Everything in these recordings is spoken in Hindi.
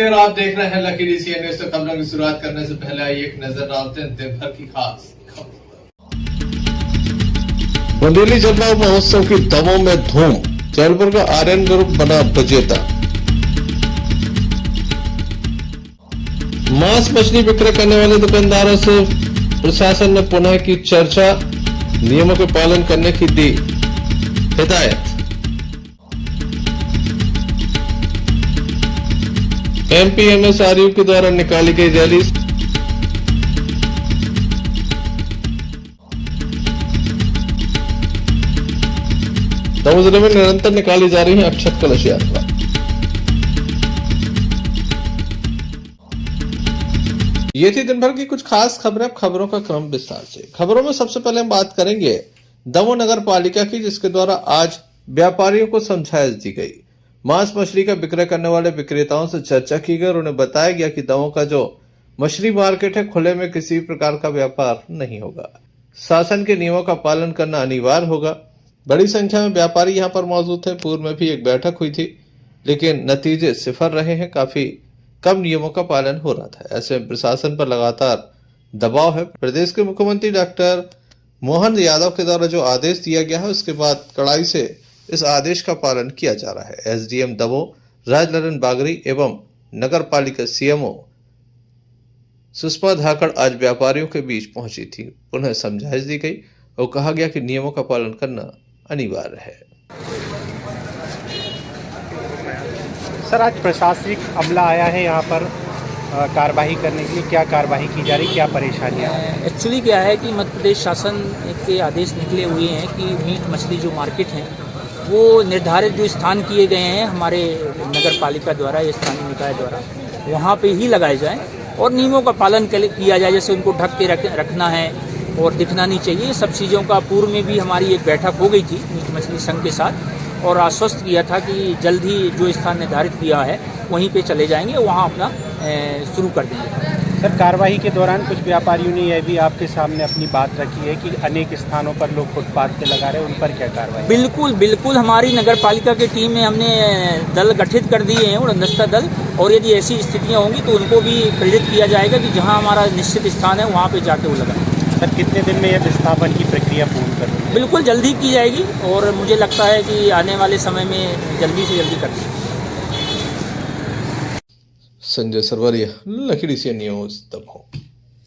और आप देख रहे हैं लकी डीसीएन न्यूज़। तो खबरों की शुरुआत करने से पहले आइए एक नजर डालते हैं दिन भर की खास खबरों। बुंदेली जलवा महोत्सव की दमों में धूम, जबलपुर का आर्यन ग्रुप बना विजेता। मांस मछली विक्रय करने वाले दुकानदारों से प्रशासन ने पुनः की चर्चा, नियमों के पालन करने की दी हिदायत। एमपीएमएसआरयू के द्वारा निकाली गई रैली। दमोह जिले में निरंतर निकाली जा रही है अक्षत कलश यात्रा। ये थी दिन भर की कुछ खास खबरें। अब खबरों का क्रम विस्तार से। खबरों में सबसे पहले हम बात करेंगे दमोह नगर पालिका की, जिसके द्वारा आज व्यापारियों को समझाइश दी गई। मांस मछली का विक्रय करने वाले विक्रेताओं से चर्चा की गई और उन्हें बताया गया कि दमोह का जो मछली मार्केट है, खुले में किसी प्रकार का व्यापार नहीं होगा। शासन के नियमों का पालन करना अनिवार्य होगा। बड़ी संख्या में व्यापारी यहां पर मौजूद थे। पूर्व में भी एक बैठक हुई थी, लेकिन नतीजे सिफर रहे हैं। काफी कम नियमों का पालन हो रहा था। ऐसे में प्रशासन पर लगातार दबाव है। प्रदेश के मुख्यमंत्री डॉक्टर मोहन यादव के द्वारा जो आदेश दिया गया है, उसके बाद कड़ाई से इस आदेश का पालन किया जा रहा है। एसडीएम दमोह राजललन बागरी एवं नगर पालिका सीएमओ सुषमा धाकड़ आज व्यापारियों के बीच पहुंची थी। उन्हें समझाइश दी गई और कहा गया कि नियमों का पालन करना अनिवार्य है। सर, आज प्रशासनिक अमला आया है यहाँ पर कार्रवाई करने के लिए। क्या कार्रवाई की जा रही, क्या परेशानियाँ? एक्चुअली क्या है कि मध्य प्रदेश शासन के आदेश निकले हुए हैं कि मीट मछली जो मार्केट हैं, वो निर्धारित जो स्थान किए गए हैं हमारे नगर पालिका द्वारा या स्थानीय निकाय द्वारा, वहाँ पे ही लगाए जाएं और नियमों का पालन किया जाए। जैसे उनको ढक के रखना है और दिखना नहीं चाहिए। सब चीज़ों का पूर्व में भी हमारी एक बैठक हो गई थी मीट मछली संघ के साथ और आश्वस्त किया था कि जल्द ही जो स्थान निर्धारित किया है वहीं पे चले जाएंगे, वहाँ अपना शुरू कर देंगे। सर, कार्रवाई के दौरान कुछ व्यापारियों ने यह भी आपके सामने अपनी बात रखी है कि अनेक स्थानों पर लोग फुटपाथ पे लगा रहे हैं, उन पर क्या कार्रवाई? बिल्कुल हमारी नगर पालिका की टीम में हमने दल गठित कर दिए हैं, उड़नदस्ता दल, और यदि ऐसी स्थितियाँ होंगी तो उनको भी प्रेरित किया जाएगा कि जहाँ हमारा निश्चित स्थान है वहाँ पर जाके वो लगाएं। सर, कितने दिन में यह विस्थापन की प्रक्रिया पूर्ण कर देंगे? बिल्कुल जल्दी की जाएगी और मुझे लगता है कि आने वाले समय में जल्दी से जल्दी कर देंगे। Sanjay Sarwaria, lucky DCN news Damoh.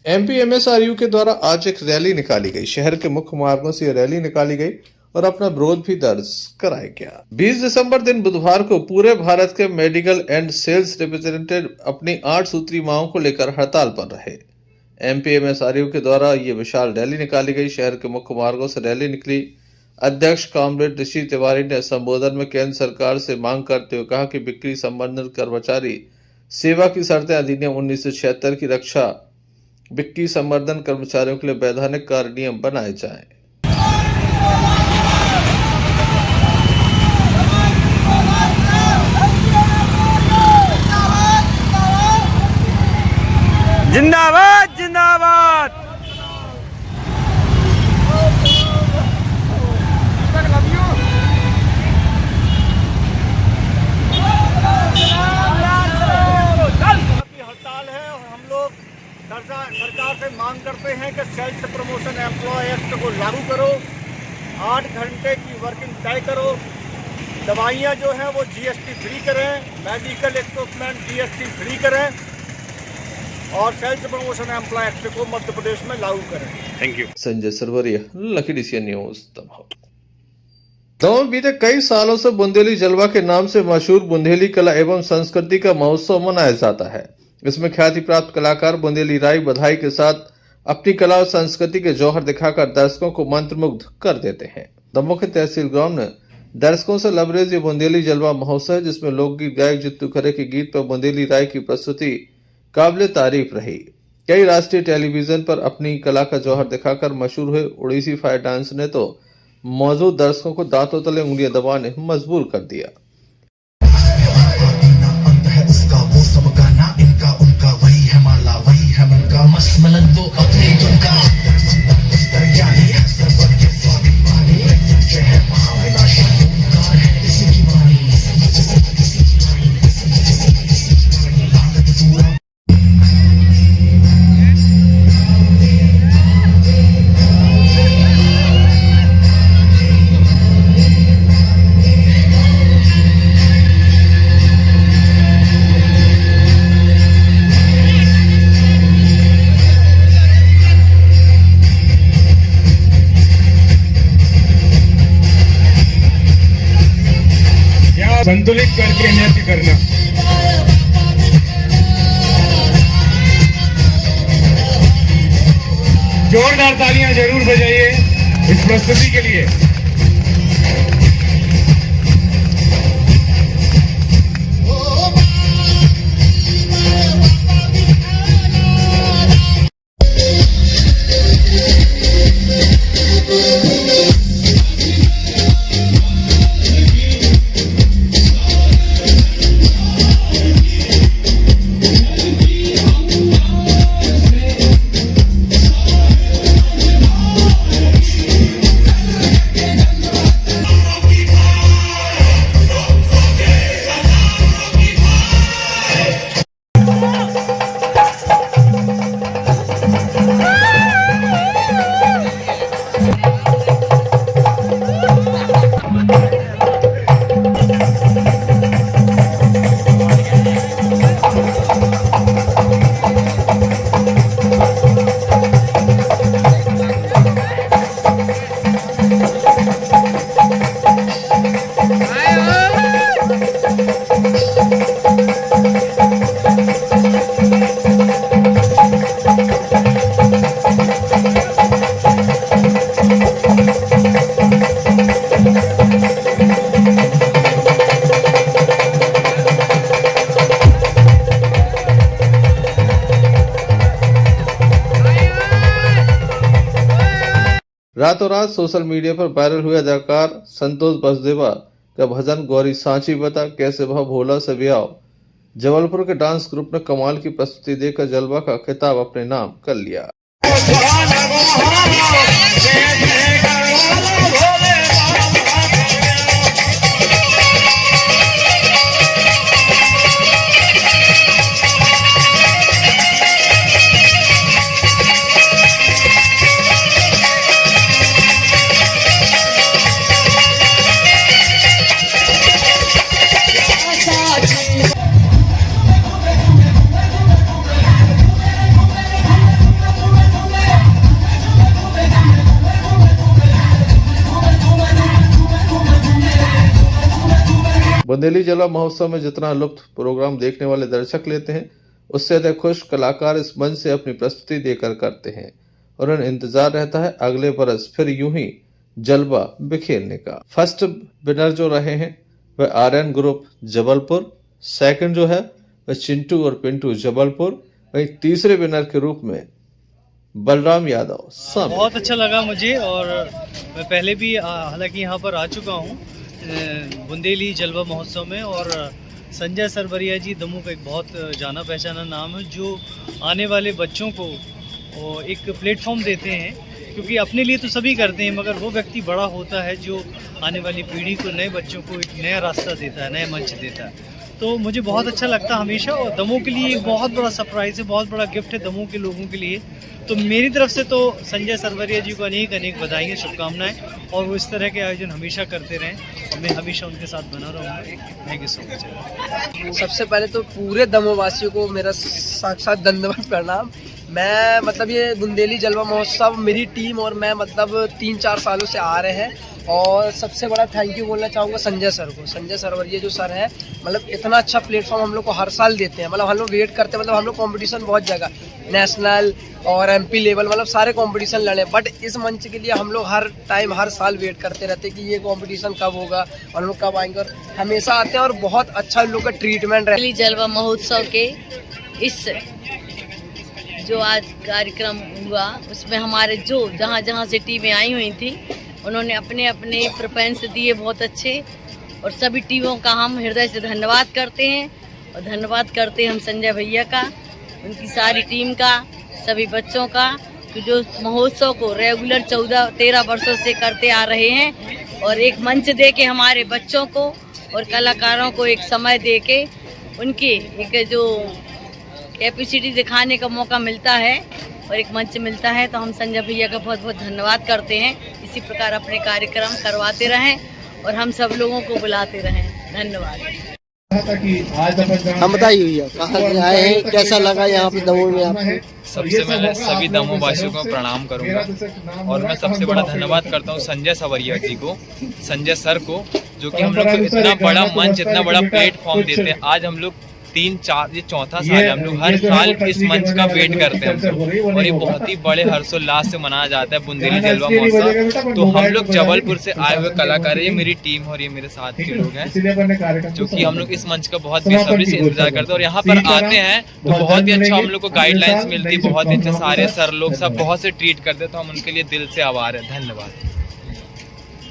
MPMSRU के द्वारा आज एक रैली निकाली गई। शहर के मुख्य मार्गों से यह रैली निकाली गई और अपना विरोध भी दर्ज कराया गया। 20 दिसंबर दिन बुधवार को पूरे भारत के मेडिकल एंड सेल्स रिप्रेजेंटेटिव अपनी 8 सूत्री मांगों को लेकर हड़ताल पर रहे। एमपीएमएसआरयू के द्वारा ये विशाल रैली निकाली गई। शहर के मुख्य मार्गों से रैली निकली। अध्यक्ष कॉमरेड ऋषि तिवारी ने संबोधन में केंद्र सरकार से मांग करते हुए कहा कि बिक्री संबंधित कर्मचारी सेवा की शर्तें अधिनियम 1976 की रक्षा बिक्री संवर्धन कर्मचारियों के लिए वैधानिक कार्य नियम बनाए जाएं। जिंदाबाद जिंदाबाद। हड़ताल है और हम लोग सरकार से मांग करते हैं कि सेल्स प्रमोशन एम्प्लॉय एक्ट को लागू करो, 8 घंटे की वर्किंग तय करो, दवाइयाँ जो हैं वो जीएसटी फ्री करें, मेडिकल इक्विपमेंट जीएसटी फ्री करें और सेल्स प्रमोशन एम्प्लॉय एक्ट को मध्य प्रदेश में लागू करें। Thank you. Sanjay Sarwaria, lucky DCN news Damoh. Damoh बीते कई सालों से बुंदेली जलवा के नाम से मशहूर बुंदेली कला एवं संस्कृति का महोत्सव मनाया जाता है। इसमें ख्याति प्राप्त कलाकार बुंदेली राय बधाई के साथ अपनी कला और संस्कृति के जौहर दिखाकर दर्शकों को मंत्रमुग्ध कर देते हैं। दमोह के तहसील ग्राउंड में दर्शकों से लबरेज ये बुंदेली जलवा महोत्सव है, जिसमें लोकगीत गायक जित्तू खरे के गीत पर बुंदेली राय की प्रस्तुति काबिले तारीफ रही। कई राष्ट्रीय टेलीविजन पर अपनी कला का जौहर दिखाकर मशहूर हुए उड़ीसी फायर डांस ने तो मौजूद दर्शकों को दांतों तले उंगलियां दबाने मजबूर कर दिया। संतुलित करके नृत्य करना। जोरदार तालियां जरूर बजाइए इस प्रस्तुति के लिए। रातों रात सोशल मीडिया पर वायरल हुए अदाकार संतोष बसदेवा का भजन गौरी सांची बता कैसे वह भोला से ब्याह। जबलपुर के डांस ग्रुप ने कमाल की प्रस्तुति देकर जलवा का खिताब अपने नाम कर लिया। बुंदेली जलवा महोत्सव में जितना लुत्फ प्रोग्राम देखने वाले दर्शक लेते हैं, उससे अधिक खुश कलाकार इस मंच से अपनी प्रस्तुति देकर करते हैं और उन्हें इंतजार रहता है अगले बरस फिर यूं ही जलवा बिखेरने का। फर्स्ट विनर जो रहे हैं वह आर्यन ग्रुप जबलपुर, सेकंड जो है वह चिंटू और पिंटू जबलपुर, वहीं तीसरे विनर के रूप में बलराम यादव। बहुत अच्छा लगा मुझे और मैं पहले भी हालांकि यहाँ पर आ चुका हूँ बुंदेली जलवा महोत्सव में, और संजय सरवरिया जी दमू का एक बहुत जाना पहचाना नाम है जो आने वाले बच्चों को एक प्लेटफॉर्म देते हैं, क्योंकि अपने लिए तो सभी करते हैं मगर वो व्यक्ति बड़ा होता है जो आने वाली पीढ़ी को, नए बच्चों को एक नया रास्ता देता है, नया मंच देता है। तो मुझे बहुत अच्छा लगता है हमेशा, और दमू के लिए एक बहुत बड़ा सरप्राइज़ है, बहुत बड़ा गिफ्ट है दमू के लोगों के लिए। तो मेरी तरफ से तो संजय सरवरिया जी को अनेक अनेक बधाइयाँ, शुभकामनाएं, और वो इस तरह के आयोजन हमेशा करते रहें और मैं हमेशा उनके साथ बना रहूँगा। Thank you so much. सबसे पहले तो पूरे दमोवासियों को मेरा साक्षात दंडवत प्रणाम। मैं मतलब ये बुंदेली जलवा महोत्सव मेरी टीम और मैं मतलब 3-4 सालों से आ रहे हैं, और सबसे बड़ा थैंक यू बोलना चाहूँगा संजय सर को। संजय सरवरिया जो सर है मतलब इतना अच्छा प्लेटफॉर्म हम लोग को हर साल देते हैं, मतलब हम लोग वेट करते हैं, मतलब हम लोग कंपटीशन बहुत जगह नेशनल और एमपी लेवल मतलब सारे कंपटीशन लड़े, बट इस मंच के लिए हम लोग हर टाइम हर साल वेट करते रहते हैं कि ये कंपटीशन कब होगा और हम लोग कब आएंगे, और हमेशा आते हैं और बहुत अच्छा लोग का ट्रीटमेंट है। जलवा महोत्सव के इस जो आज कार्यक्रम हुआ उसमें हमारे जो जहाँ से टीमें आई हुई थी उन्होंने अपने अपने प्रेफरेंस दिए बहुत अच्छे, और सभी टीमों का हम हृदय से धन्यवाद करते हैं, और धन्यवाद करते हैं हम संजय भैया का, उनकी सारी टीम का, सभी बच्चों का, जो महोत्सव को रेगुलर 14-13 वर्षों से करते आ रहे हैं, और एक मंच दे के हमारे बच्चों को और कलाकारों को एक समय दे के उनकी एक जो कैपेसिटी दिखाने का मौका मिलता है और एक मंच मिलता है, तो हम संजय भैया का बहुत बहुत धन्यवाद करते हैं। इसी प्रकार अपने कार्यक्रम करवाते रहें और हम सब लोगों को बुलाते रहें। धन्यवाद। हम बताइए भैया कहाँ से आए हैं, कैसा लगा यहाँ पे दमोह में आपको? सबसे पहले सभी दमोह वासियों को प्रणाम करूंगा और मैं सबसे बड़ा धन्यवाद करता हूं संजय सवरिया जी को, संजय सर को, जो कि हम लोग को इतना बड़ा मंच, इतना बड़ा प्लेटफॉर्म देते हैं। आज हम लोग 3-4 ये चौथा साल है, हम लोग हर साल इस मंच का वेट करते हैं और ये बहुत ही बड़े हर्षोल्लास से मनाया जाता है बुंदेली जलवा महोत्सव। तो हम लोग जबलपुर से आए हुए कलाकार, ये मेरी टीम और ये मेरे साथ के लोग हैं, जो कि हम लोग इस मंच का बहुत बेसब्री से इंतजार करते हैं और यहाँ पर आते हैं तो बहुत ही अच्छा हम लोग को गाइडलाइंस मिलती है, बहुत ही अच्छे सारे सर लोग सब बहुत से ट्रीट करते हैं, तो हम उनके लिए दिल से आभार है। धन्यवाद।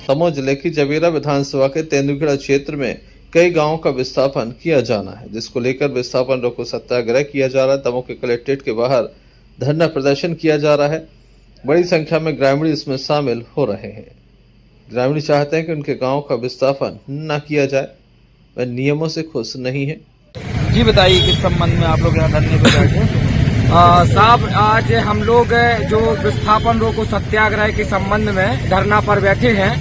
दमोह जिले की जवेरा विधानसभा के तेंदुखेड़ा क्षेत्र में कई गांवों का विस्थापन किया जाना है, जिसको लेकर विस्थापन रोको सत्याग्रह किया जा रहा है। दमोह के कलेक्ट्रेट के बाहर धरना प्रदर्शन किया जा रहा है। बड़ी संख्या में ग्रामीण इसमें शामिल हो रहे हैं। ग्रामीण चाहते हैं कि उनके गांव का विस्थापन न किया जाए, वह नियमों से खुश नहीं है। जी बताइए किस संबंध में आप लोग यहाँ धरने पे बैठे? साहब आज हम लोग जो विस्थापन रोको सत्याग्रह के संबंध में धरना पर बैठे हैं।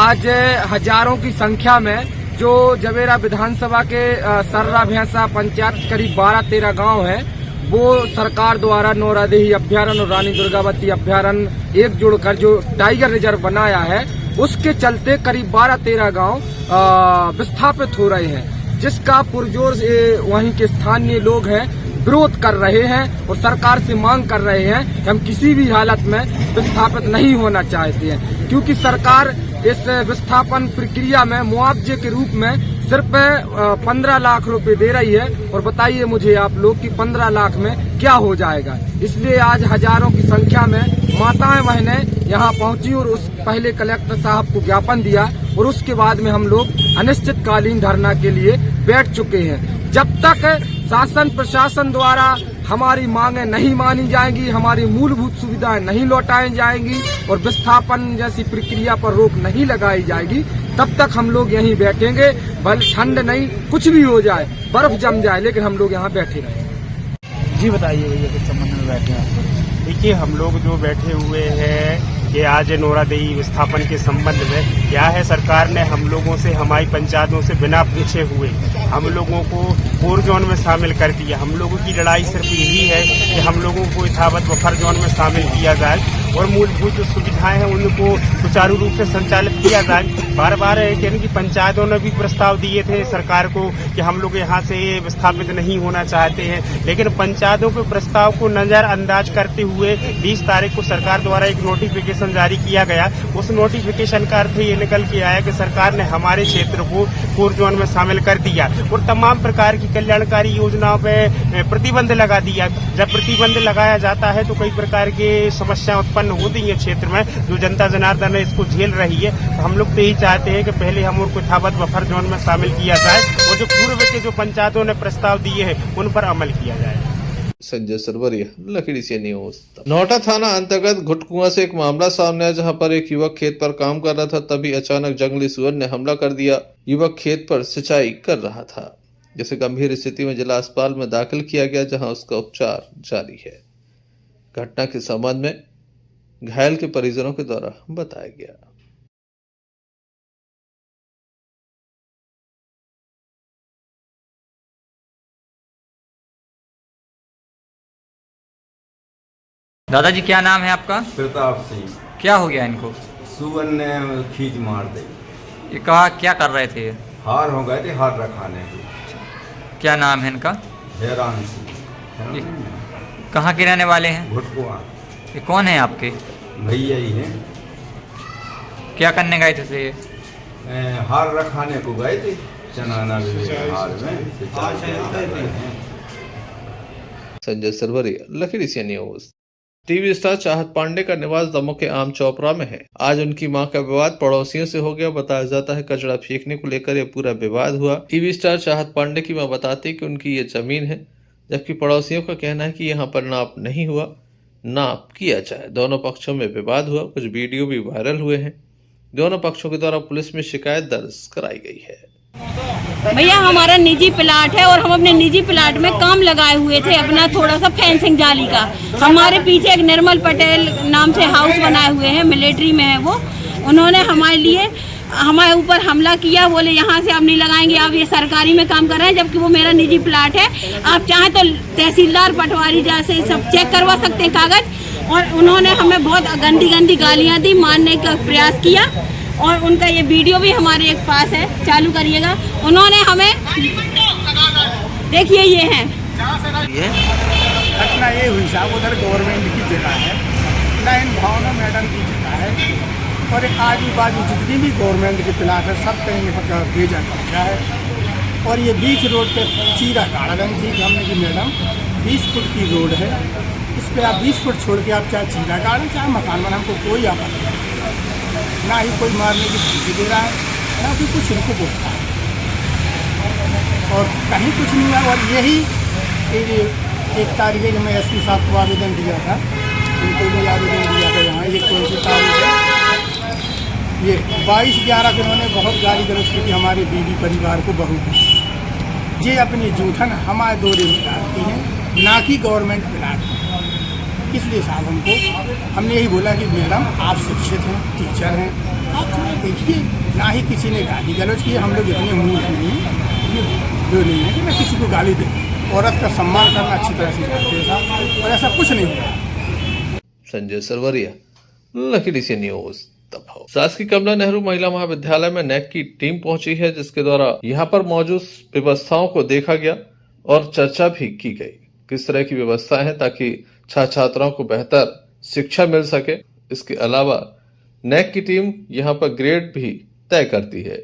आज हजारों की संख्या में जो जवेरा विधानसभा के सर्रा भैंसा पंचायत करीब 12-13 गांव हैं, वो सरकार द्वारा नौरादेही अभ्यारण्य और रानी दुर्गावती अभ्यारण्य एक जुड़कर जो टाइगर रिजर्व बनाया है, उसके चलते करीब 12-13 गांव विस्थापित हो रहे हैं, जिसका पुरजोर से वहीं के स्थानीय लोग हैं विरोध कर रहे हैं और सरकार से मांग कर रहे हैं कि हम किसी भी हालत में विस्थापित नहीं होना चाहते हैं, क्योंकि सरकार इस विस्थापन प्रक्रिया में मुआवजे के रूप में सिर्फ 15 लाख रुपए दे रही है। और बताइए मुझे आप लोग कि 15 लाख में क्या हो जाएगा। इसलिए आज हजारों की संख्या में माताएं बहनें यहाँ पहुंची और उस पहले कलेक्टर साहब को ज्ञापन दिया और उसके बाद में हम लोग अनिश्चितकालीन धरना के लिए बैठ चुके हैं। जब तक शासन प्रशासन द्वारा हमारी मांगें नहीं मानी जाएंगी, हमारी मूलभूत सुविधाएं नहीं लौटाई जाएंगी और विस्थापन जैसी प्रक्रिया पर रोक नहीं लगाई जाएगी, तब तक हम लोग यहीं बैठेंगे। भले ठंड नहीं, कुछ भी हो जाए, बर्फ जम जाए, लेकिन हम लोग यहाँ बैठे रहेंगे। जी बताइए भैया किस संबंध में बैठे हैं? देखिए हम लोग जो बैठे हुए हैं कि आज नौरादेही विस्थापन के संबंध में क्या है, सरकार ने हम लोगों से, हमारी पंचायतों से बिना पूछे हुए हम लोगों को कोर जोन में शामिल कर दिया। हम लोगों की लड़ाई सिर्फ यही है कि हम लोगों को यथावत बफर जोन में शामिल किया जाए और मूलभूत जो सुविधाएं हैं उनको सुचारू रूप से संचालित किया जाए। बार बार यानी कि पंचायतों ने भी प्रस्ताव दिए थे सरकार को कि हम लोग यहाँ से विस्थापित नहीं होना चाहते हैं, लेकिन पंचायतों के प्रस्ताव को नजरअंदाज करते हुए 20 तारीख को सरकार द्वारा एक नोटिफिकेशन जारी किया गया। उस नोटिफिकेशन का अर्थ ये निकल के आया कि सरकार ने हमारे क्षेत्र को कोर जोन में शामिल कर दिया और तमाम प्रकार की कल्याणकारी योजनाओं पे प्रतिबंध लगा दिया। जब प्रतिबंध लगाया जाता है तो कई प्रकार की समस्याएं उत्पन्न होती है क्षेत्र में, जो जनता जनार्दन है इसको झेल रही है। तो हम लोग तो यही चाहते हैं कि पहले हम उनको यथावत बफर जोन में शामिल किया जाए और जो पूर्व के जो पंचायतों ने प्रस्ताव दिए हैं उन पर अमल किया जाए। संजय सरवरिया, लकड़ी से न्यूज। नौटा थाना अंतर्गत घुटकुआं से एक मामला सामने आया, जहां पर एक युवक खेत पर काम कर रहा था, तभी अचानक जंगली सुअर ने हमला कर दिया। युवक खेत पर सिंचाई कर रहा था, जिसे गंभीर स्थिति में जिला अस्पताल में दाखिल किया गया, जहां उसका उपचार जारी है। घटना के संबंध में घायल के परिजनों के द्वारा बताया गया। दादाजी क्या नाम है आपका? प्रताप सिंह। क्या हो गया इनको? सुअर ने खींच मार दी। ये कहा क्या कर रहे थे? हार हो गए थे, हार रखाने के। क्या नाम है इनका? हैरान सिंह। कहाँ के रहने वाले हैं? घुटकुआं। ये कौन है आपके? भैया ही हैं। क्या करने गए थे ये? हार रखाने को गए थे, चनाना हार में। संजय सरवरिया, लकड़ी से न्यूज। टीवी स्टार चाहत पांडे का निवास दमोह के आम चौपड़ा में है। आज उनकी मां का विवाद पड़ोसियों से हो गया। बताया जाता है कचरा फेंकने को लेकर यह पूरा विवाद हुआ। टीवी स्टार चाहत पांडे की मां बताती कि उनकी ये जमीन है, जबकि पड़ोसियों का कहना है कि यहाँ पर नाप नहीं हुआ, नाप किया जाए। दोनों पक्षों में विवाद हुआ। कुछ वीडियो भी वायरल हुए हैं। दोनों पक्षों के द्वारा पुलिस में शिकायत दर्ज कराई गई है। भैया हमारा निजी प्लाट है और हम अपने निजी प्लाट में काम लगाए हुए थे अपना थोड़ा सा फेंसिंग जाली का। हमारे पीछे एक निर्मल पटेल नाम से हाउस बनाए हुए हैं, मिलिट्री में है वो। उन्होंने हमारे लिए हमारे ऊपर हमला किया, बोले यहाँ से आप नहीं लगाएंगे, आप ये सरकारी में काम कर रहे हैं, जबकि वो मेरा निजी प्लाट है। आप चाहें तो तहसीलदार पटवारी जैसे सब चेक करवा सकते हैं कागज। और उन्होंने हमें बहुत गंदी गंदी गालियाँ दी, मारने का प्रयास किया। और उनका ये वीडियो भी हमारे एक पास है, चालू करिएगा। उन्होंने हमें, देखिए ये है घटना ये हुई साहब, उधर गवर्नमेंट की जगह है, लाइन भावना मैडम की जगह है, और आजू बाजू जितनी भी गवर्नमेंट के प्लाट है सब कहीं भेजा कब्जा है। और ये बीच रोड पे चीरा गार्डन थी, हमने की मैडम 20 फुट की रोड है, इस पर आप 20 फुट छोड़ के आप चाहे चीरा गार्डन चाहे मकान बना, हमको कोई आपत्ति नहीं, ना ही कोई मारने की धमकी दे रहा है, ना भी कुछ इनको बोलता है, और कहीं कुछ नहीं है। और यही 1 तारीख में एसपी साहब को आवेदन दिया था, इनको भी आवेदन दिया था। यहाँ ये कौन सी तारीख है, ये 22/11 को इन्होंने बहुत गाली गलौज की थी हमारे बीवी परिवार को, बहू को। ये अपनी जूठन हमारे दौरे में डालती हैं, ना कि गवर्नमेंट प्लाट। इसलिए साहब हमने यही बोला कि मैडम आप शिक्षित हैं, टीचर हैं, आप थोड़ा देखिए, ना ही किसी ने गाली गलौज की। हम लोग इतने मूर्ख नहीं हैं, इतने जो नहीं है कि मैं किसी को गाली दूँ। औरत का सम्मान करना अच्छी तरह से जानते हैं साहब, और ऐसा कुछ नहीं हुआ। संजय सरवरिया, लखीडी से न्यूज। शासकीय कमला नेहरू महिला महाविद्यालय में नेक की टीम पहुंची है, जिसके द्वारा यहां पर मौजूद व्यवस्थाओं को देखा गया और चर्चा भी की गई, किस तरह की व्यवस्था है ताकि छात्र छात्राओं को बेहतर शिक्षा मिल सके। इसके अलावा नेक की टीम यहां पर ग्रेड भी तय करती है।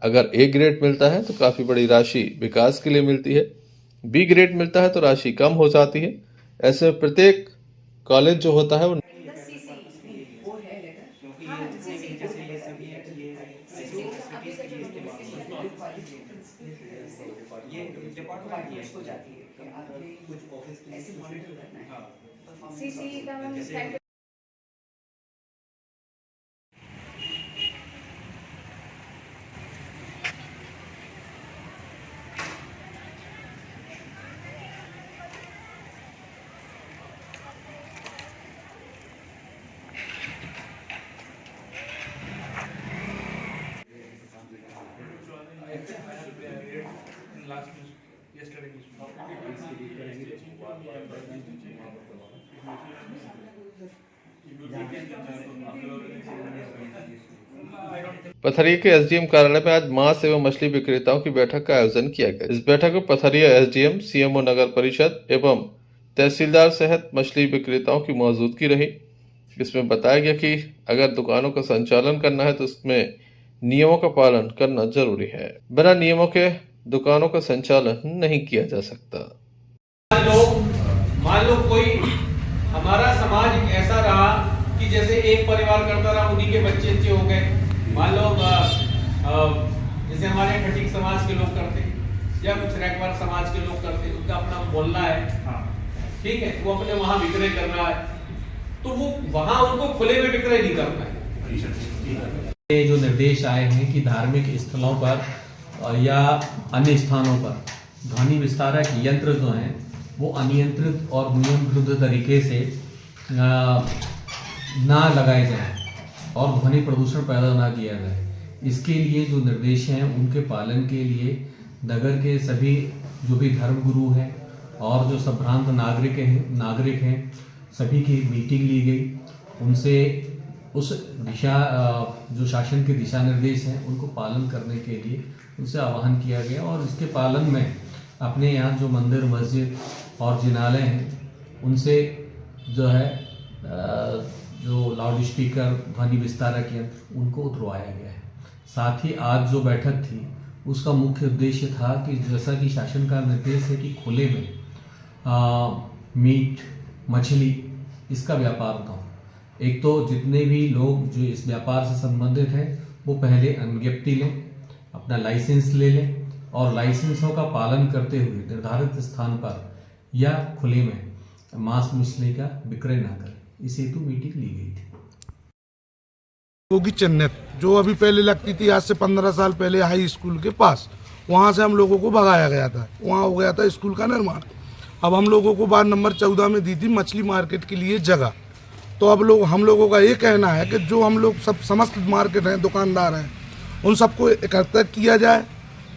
अगर A ग्रेड मिलता है तो काफी बड़ी राशि विकास के लिए मिलती है, B ग्रेड मिलता है तो राशि कम हो जाती है। ऐसे में प्रत्येक कॉलेज जो होता है वो पथरिया के एसडीएम कार्यालय में आज मांस एवं मछली विक्रेताओं की बैठक का आयोजन किया गया। इस बैठक में पथरिया एसडीएम, सीएमओ नगर परिषद एवं तहसीलदार सहित मछली विक्रेताओं की मौजूदगी रही। इसमें बताया गया कि अगर दुकानों का संचालन करना है तो उसमें नियमों का पालन करना जरूरी है। बिना नियमों के दुकानों का संचालन नहीं किया जा सकता। मान लो कोई हमारा समाज एक ऐसा रहा कि जैसे एक परिवार करता रहा, उन्हीं के बच्चे अच्छे हो गए। मान लो जैसे हमारे खटीक समाज के लोग करते या कुछ रैकवार समाज के लोग करते, उनका अपना मोहल्ला है, ठीक है, वो अपने वहां विक्रय कर रहा है, तो वो वहां उनको खुले में विक्रय नहीं करना है। ये जो निर्देश आए हैं कि धार्मिक स्थलों पर या अन्य स्थानों पर ध्वनि विस्तारक यंत्र जो हैं वो अनियंत्रित और नियम विरुद्ध तरीके से ना लगाए जाएं और ध्वनि प्रदूषण पैदा ना किया जाए। इसके लिए जो निर्देश हैं उनके पालन के लिए नगर के सभी जो भी धर्मगुरु हैं और जो संभ्रांत नागरिक हैं सभी की मीटिंग ली गई। उनसे उस दिशा जो शासन के दिशा निर्देश हैं उनको पालन करने के लिए उनसे आह्वान किया गया और इसके पालन में अपने यहाँ जो मंदिर, मस्जिद और जिनालय हैं उनसे जो है जो लाउड स्पीकर, ध्वनि विस्तारक यंत्र उनको उतरवाया गया है। साथ ही आज जो बैठक थी उसका मुख्य उद्देश्य था कि जैसा कि शासन का निर्देश है कि खुले में मीट, मछली इसका व्यापार ना हो। एक तो जितने भी लोग जो इस व्यापार से संबंधित हैं वो पहले अनुज्ञप्ति लें, अपना लाइसेंस ले लें और लाइसेंसों का पालन करते हुए निर्धारित स्थान पर या खुले में मांस मछली का विक्रय ना करें। इस हेतु मीटिंग ली गई थी। होगी चन्नत जो अभी पहले लगती थी, आज से 15 साल पहले हाई स्कूल के पास, वहाँ से हम लोगों को भगाया गया था। वहाँ हो गया था स्कूल का निर्माण। अब हम लोगों को वार्ड नंबर 14 में दी थी मछली मार्केट के लिए जगह। तो अब हम लोगों का ये कहना है कि जो हम लोग सब समस्त मार्केट हैं, दुकानदार हैं, उन सबको एकत्रित किया जाए,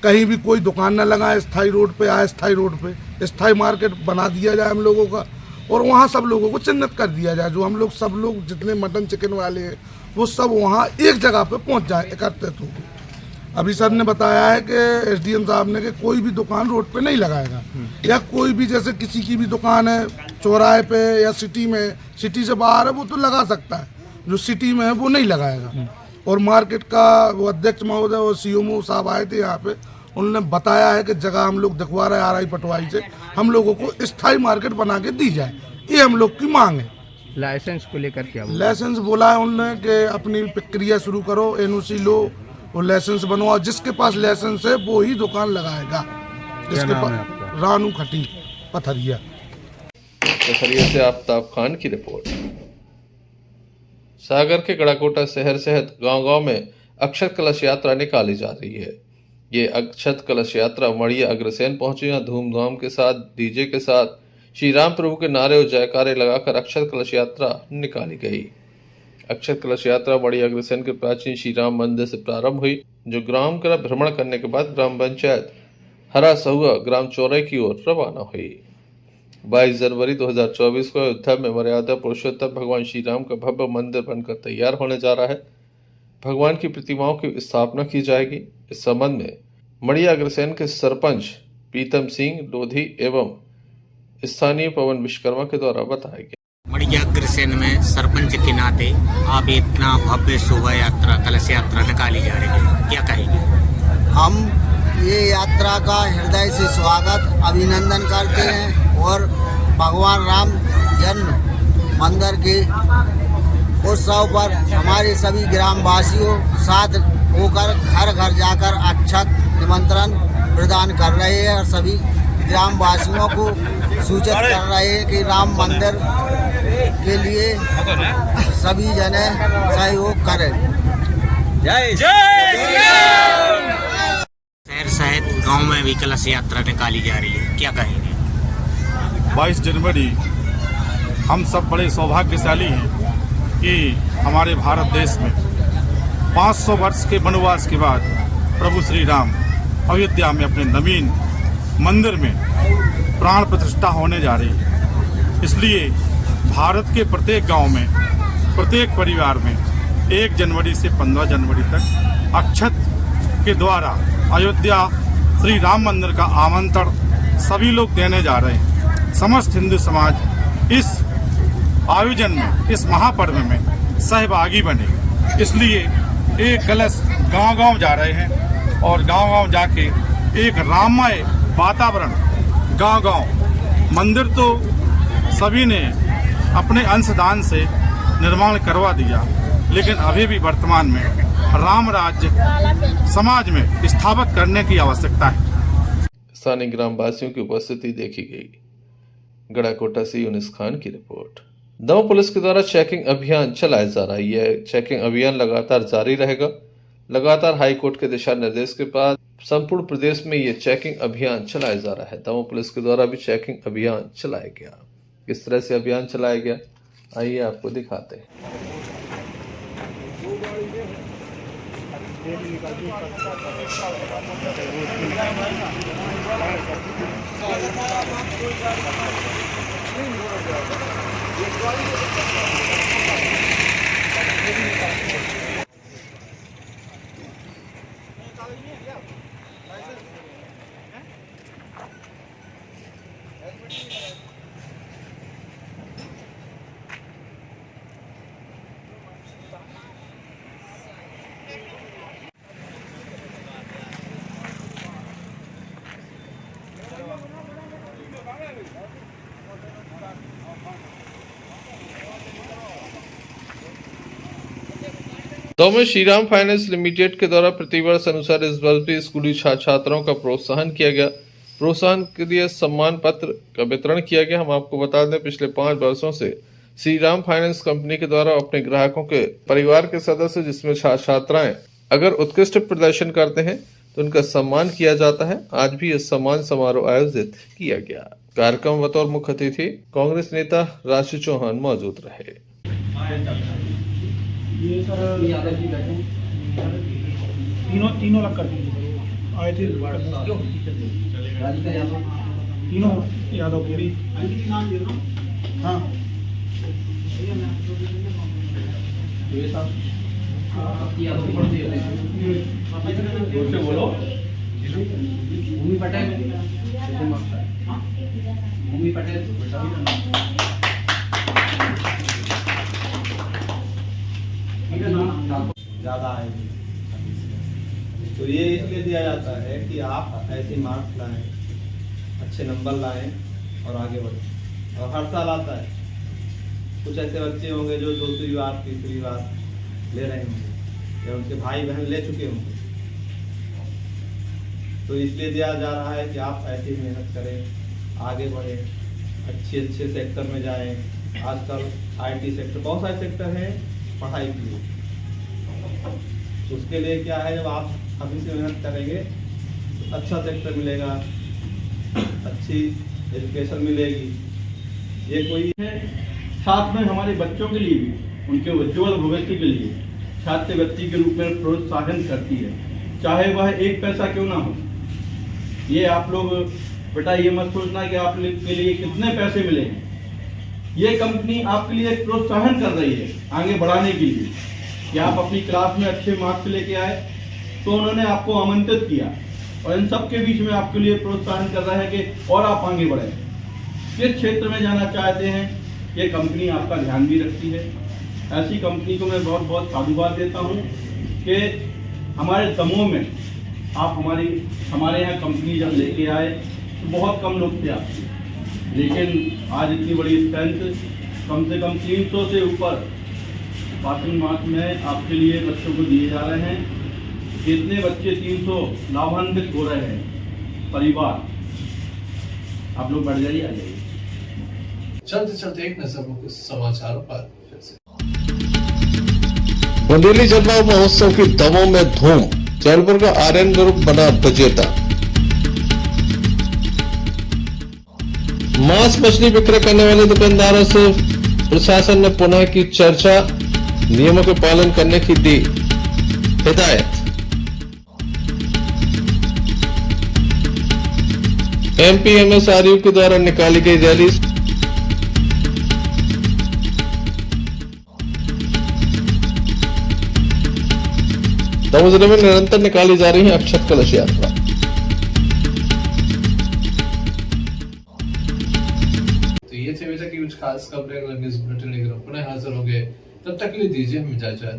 कहीं भी कोई दुकान न लगाए स्थायी रोड पे, अस्थायी रोड पे स्थायी मार्केट बना दिया जाए हम लोगों का, और वहाँ सब लोगों को चिन्हित कर दिया जाए। जो हम लोग सब लोग जितने मटन चिकन वाले हैं वो सब वहाँ एक जगह पे पहुँच जाए एकत्रित होकर। अभी सर ने बताया है कि एसडीएम साहब ने कि कोई भी दुकान रोड पे नहीं लगाएगा, या कोई भी जैसे किसी की भी दुकान है चौराहे पे या सिटी में, सिटी से बाहर है वो तो लगा सकता है, जो सिटी में है वो नहीं लगाएगा। और मार्केट का वो अध्यक्ष महोदय और सीएमओ साहब आए थे यहाँ पे, उन्होंने बताया है कि जगह हम लोग दिखवा रहे हैं आरआई पटवारी से, हम लोगों को स्थायी मार्केट बना के दी जाए, ये हम लोग की मांग है। लाइसेंस को लेकर क्या लाइसेंस बोला है उन्होंने कि अपनी प्रक्रिया शुरू करो, एनओसी लो और लाइसेंस बनवाओ, जिसके पास लाइसेंस है वो ही दुकान लगाएगा। जिसके पास रानू खटी पथरिया से आफ्ताब खान की रिपोर्ट। सागर के गड़ाकोटा शहर सहित गांव-गांव में अक्षत कलश यात्रा निकाली जा रही है। ये अक्षत कलश यात्रा मड़िया अग्रसेन पहुंची, यहाँ धूमधाम के साथ डीजे के साथ श्री राम प्रभु के नारे और जयकारे लगाकर अक्षत कलश यात्रा निकाली गई। अक्षत कलश यात्रा मड़िया अग्रसेन के प्राचीन श्री राम मंदिर से प्रारंभ हुई, जो ग्राम का भ्रमण करने के बाद ग्राम पंचायत हरा सहुआ ग्राम चौराहे की ओर रवाना हुई। 22 जनवरी 2024 को अयोध्या में मर्यादा पुरुषोत्तम भगवान श्री राम का भव्य मंदिर बनकर तैयार होने जा रहा है। भगवान की प्रतिमाओं की स्थापना की जाएगी। इस संबंध में मड़िया अग्रसेन के सरपंच प्रीतम सिंह लोधी एवं स्थानीय पवन विश्वकर्मा के द्वारा बताया गया। मड़िया अग्रसेन में सरपंच के नाते आप इतना भव्य शोभा यात्रा कलश यात्रा निकाली जा रही है, क्या कहेंगे? हम ये यात्रा का हृदय से स्वागत अभिनंदन करते हैं और भगवान राम जन्म मंदिर के उत्सव पर हमारे सभी ग्रामवासियों साथ होकर घर घर जाकर अक्षत निमंत्रण प्रदान कर रहे हैं और सभी ग्रामवासियों को सूचित कर रहे हैं कि राम मंदिर के लिए सभी जने सहयोग करें। जय जय शहर सहित गांव में भी कलश यात्रा निकाली जा रही है, क्या कहेंगे? 22 जनवरी हम सब बड़े सौभाग्यशाली हैं कि हमारे भारत देश में 500 वर्ष के वनवास के बाद प्रभु श्री राम अयोध्या में अपने नवीन मंदिर में प्राण प्रतिष्ठा होने जा रही है। इसलिए भारत के प्रत्येक गांव में, प्रत्येक परिवार में 1 जनवरी से 15 जनवरी तक अक्षत के द्वारा अयोध्या श्री राम मंदिर का आमंत्रण सभी लोग देने जा रहे हैं। समस्त हिंदू समाज इस आयोजन में, इस महापर्व में सहभागी बने। इसलिए एक कलश गांव-गांव जा रहे हैं और गांव-गांव जाके एक राममय वातावरण गांव-गांव, मंदिर तो सभी ने अपने अंशदान से निर्माण करवा दिया, लेकिन अभी भी वर्तमान में राम राज्य समाज में स्थापित करने की आवश्यकता है। स्थानीय ग्रामवासियों की उपस्थिति देखी गई। गड़ाकोटा से यूनिस खान की रिपोर्ट। दमोह पुलिस के द्वारा चेकिंग अभियान चलाया जा रहा है। यह चेकिंग अभियान लगातार जारी रहेगा। लगातार हाईकोर्ट के दिशा निर्देश के बाद संपूर्ण प्रदेश में ये चेकिंग अभियान चलाया जा रहा है। दमोह पुलिस के द्वारा भी चेकिंग अभियान चलाया गया। किस तरह से अभियान चलाया गया, आइए आपको दिखाते हैं। दमोह में श्रीराम फाइनेंस लिमिटेड के द्वारा प्रतिवर्ष अनुसार इस वर्ष भी स्कूली छात्र छात्राओं का प्रोत्साहन किया गया। प्रोत्साहन के लिए सम्मान पत्र का वितरण किया गया। हम आपको बता दें, पिछले 5 वर्षों से श्रीराम फाइनेंस कंपनी के द्वारा अपने ग्राहकों के परिवार के सदस्य जिसमें छात्र छात्राएं अगर उत्कृष्ट प्रदर्शन करते हैं तो उनका सम्मान किया जाता है। आज भी यह सम्मान समारोह आयोजित किया गया। कार्यक्रम बतौर मुख्य अतिथि कांग्रेस नेता राशि चौहान मौजूद रहे। तीनों अलग कर दीजिए। आए थे तीनों यादव पूरी। हाँ बोलो। भूमि पटेल, भूमि पटेल ज़्यादा आएगी। तो ये इसलिए दिया जाता है कि आप ऐसे मार्क्स लाएं, अच्छे नंबर लाएं और आगे बढ़ें। और हर साल आता है। कुछ ऐसे बच्चे होंगे जो दूसरी बार तीसरी बार ले रहे होंगे या उनके भाई बहन ले चुके होंगे। तो इसलिए दिया जा रहा है कि आप ऐसी मेहनत करें, आगे बढ़ें, अच्छे सेक्टर में जाएं। आजकल IT सेक्टर, बहुत सारे सेक्टर हैं पढ़ाई के लिए। उसके लिए क्या है, जब आप अभी से मेहनत करेंगे तो अच्छा सेक्टर मिलेगा, अच्छी एजुकेशन मिलेगी। ये कोई है साथ में हमारे बच्चों के लिए भी, उनके उज्ज्वल भविष्य के लिए छात्रवृत्ति के रूप में प्रोत्साहन करती है, चाहे वह 1 पैसा क्यों ना हो। ये आप लोग बेटा ये मत सोचना कि आप के लिए कितने पैसे मिले हैं। ये कंपनी आपके लिए एक प्रोत्साहन कर रही है आगे बढ़ाने के लिए कि आप अपनी क्लास में अच्छे मार्क्स लेके आए, तो उन्होंने आपको आमंत्रित किया और इन सब के बीच में आपके लिए प्रोत्साहन कर रहा है कि और आप आगे बढ़ें। किस क्षेत्र में जाना चाहते हैं, ये कंपनी आपका ध्यान भी रखती है। ऐसी कंपनी को मैं बहुत बहुत साधुवाद देता हूँ कि हमारे दमोह में आप हमारे यहाँ कंपनी जब लेके आए तो बहुत कम लोग थे आपके, लेकिन आज इतनी बड़ी स्ट्रेंथ, कम से कम 300 से ऊपर पासिंग मार्क्स में आपके लिए बच्चों को दिए जा रहे हैं। जितने बच्चे 300 लाभान्वित हो रहे हैं परिवार, आप लोग बढ़ जाइए, आ जाइए। चलते एक नजर कुछ समाचारों पर। बुंदेली जलवा महोत्सव की दमों में धूम, जबलपुर का आर्यन ग्रुप बना विजेता। मांस मछली विक्रय करने वाले दुकानदारों से प्रशासन ने पुनः की चर्चा, नियमों के पालन करने की दी हिदायत। MPMSRU के द्वारा निकाली गई रैली। दमोह जिले में निरंतर निकाली जा रही है अक्षत कलश यात्रा। तो ये थे बेटा की कुछ खास खबरें। अगला न्यूज़ बुलेटिन लेकर पुनः हाजिर होंगे, तब तक के लिए दीजिए हम इजाजत।